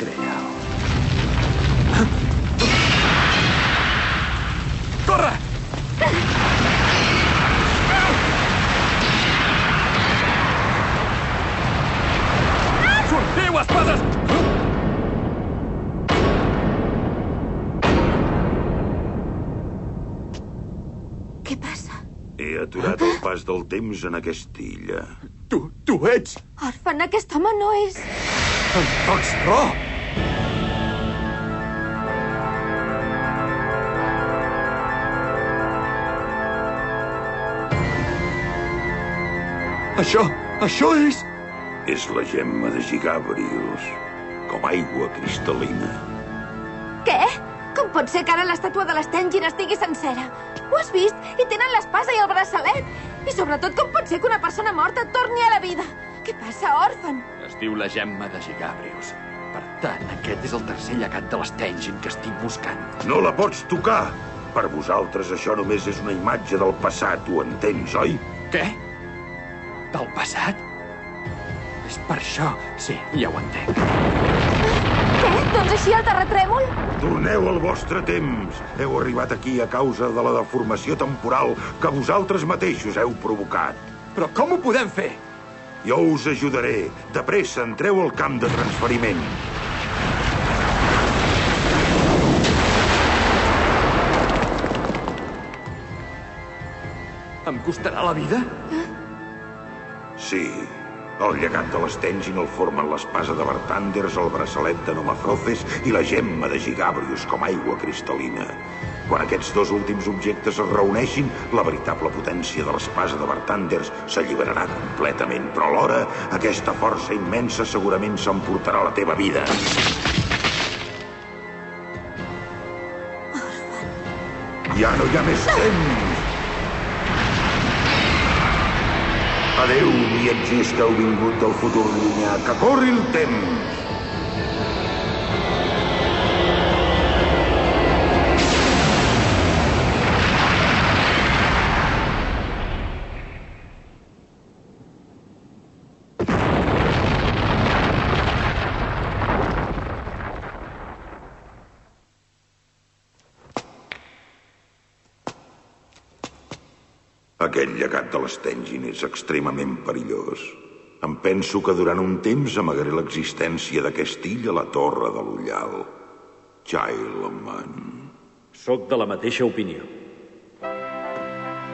Creau. Corre! Sortiu, espades! Què passa? He aturat el pas del temps en aquesta illa. Tu ets... Orphan, aquest home no és... En Fox Raw! Això és... És la gemma de Gigabrius, com aigua cristal·lina. Què? Com pot ser que ara l'estàtua de l'Stengin estigui sencera? Ho has vist? I tenen l'espasa i el braçalet. I sobretot, com pot ser que una persona morta torni a la vida? Què passa, Orphan? Es diu la gemma de Gigabrius. Per tant, aquest és el tercer llegat de l'Stengin que estic buscant. No la pots tocar! Per vosaltres això només és una imatge del passat, ho entens, oi? Què? Del passat? És per això. Sí, ja ho entenc. Què? Doncs així el terratrèmol? Torneu al vostre temps. Heu arribat aquí a causa de la deformació temporal que vosaltres mateixos heu provocat. Però com ho podem fer? Jo us ajudaré. De pressa, entreu al camp de transferiment. Em costarà la vida? Sí. El llegat de l'Stengin el formen l'espasa de Bartanders, el braçalet de Nomafroces i la gemma de Gigabrius com aigua cristal·lina. Quan aquests dos últims objectes es reuneixin, la veritable potència de l'espasa de Bartanders s'alliberarà completament, però alhora aquesta força immensa segurament s'emportarà la teva vida. Ja no hi ha més temps! Adéu, viatgers que heu vingut del futur llunyà, que corri el temps! Aquest llegat de l'Stengin és extremament perillós. Em penso que durant un temps amagaré l'existència d'aquesta illa a la Torre de l'Ullal. Childman. Soc de la mateixa opinió.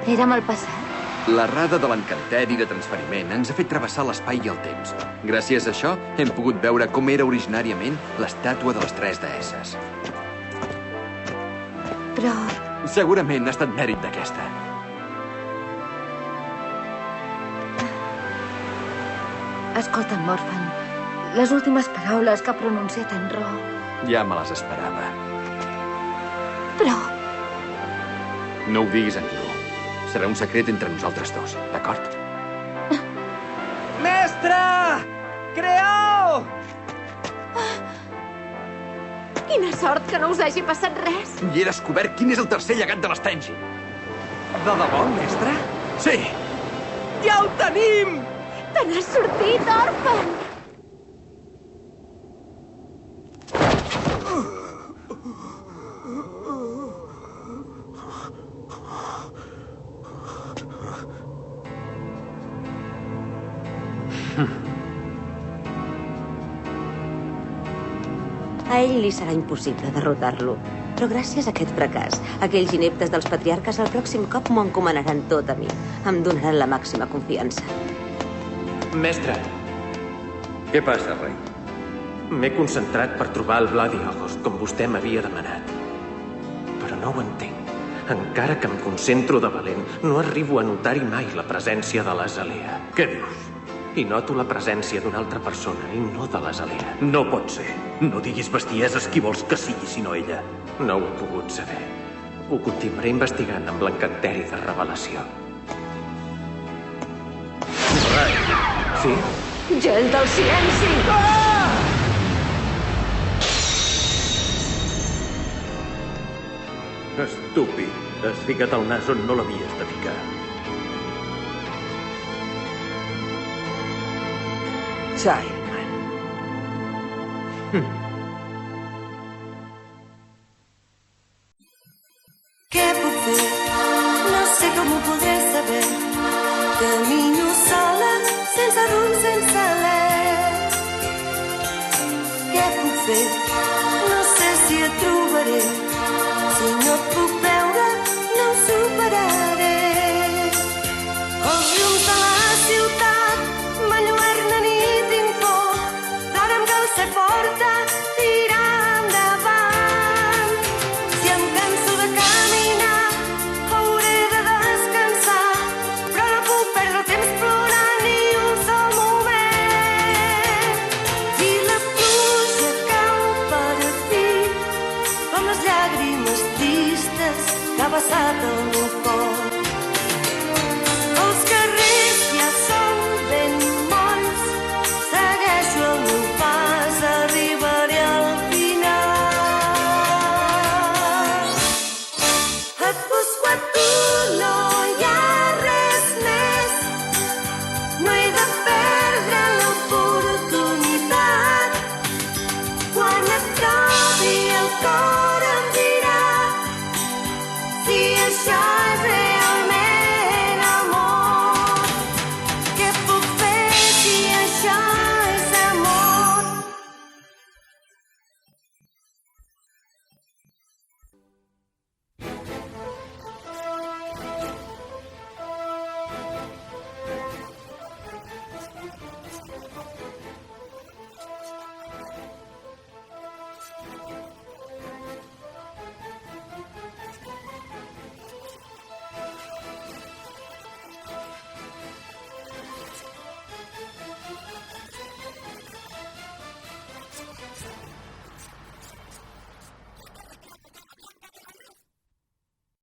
Érem al passat? L'errada de l'encanteri de transferiment ens ha fet travessar l'espai i el temps. Gràcies a això, hem pogut veure com era originàriament l'estàtua de les tres deesses. Però... Segurament ha estat mèrit d'aquesta. Escolta'm, Orphan, les últimes paraules que ha pronunciat en Ro... Ja me les esperava. Però... No ho diguis a ningú. Serà un secret entre nosaltres dos, d'acord? Mestre! Creau! Quina sort que no us hagi passat res. I he descobert quin és el tercer llegat de l'Stengin. De debò, mestre? Sí! Ja ho tenim! Te n'has sortit, Orphan! A ell li serà impossible derrotar-lo. Però gràcies a aquest fracàs, aquells ineptes dels patriarques el pròxim cop m'ho encomanaran tot a mi. Em donaran la màxima confiança. Mestre, Què passa, rei? m'he concentrat per trobar el Bloody August, com vostè m'havia demanat. Però no ho entenc. Encara que em concentro de valent, no arribo a notar-hi mai la presència de l'Azalea. Què dius? I noto la presència d'una altra persona, i no de l'Azalea. No pot ser. No diguis bestieses qui vols que sigui, sinó ella. No ho he pogut saber. Ho continuaré investigant amb l'encanteri de revelació. Sí? Gel del silenci! Estúpid. Has ficat el nas on no l'havies de ficar. Child.